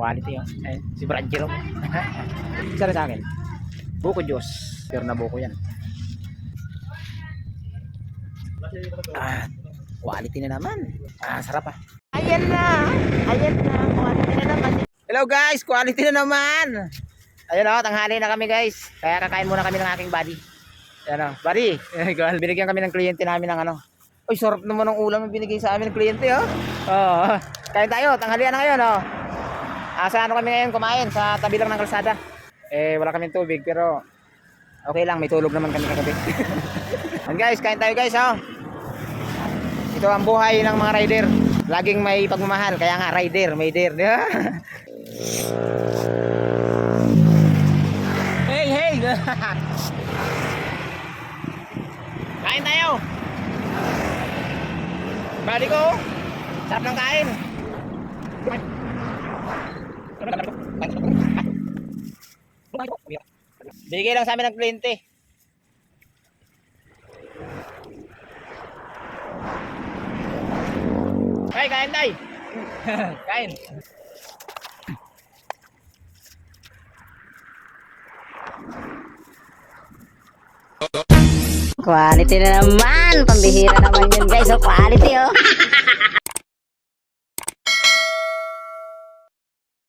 Quality oh. Eh, si Branchero. Isa rin sa akin. Buko Diyos. Pero na buko yan. Ah, quality na naman. Ah, sarap ah. Ayan na. Ayan na. Quality na naman. Hello guys, quality na naman. Ayun oh, tanghali na kami guys. Kaya kakain muna kami ng aking buddy. Ayan oh, buddy. Binigyan kami ng kliyente namin ng ano. Uy, sarap naman ng ulam na binigay sa amin ng kliyente oh. Oh, kain tayo, tanghalian na ngayon oh. Sa ano kami ngayon kumain sa tabi lang ng kalsada. Eh wala kaming tubig pero okay lang, may tulog naman kami kagabi. And guys, kain tayo guys oh. Ito ang buhay ng mga rider. Laging may pagmamahal, kaya nga rider, may der. Hey, hey. Kain tayo. Bali ko. Sarap ng kain. Bigay lang sa amin ng kliyente. Hey, kain tayo. Kain. Quality na naman. Pambihira naman yun guys. So quality oh.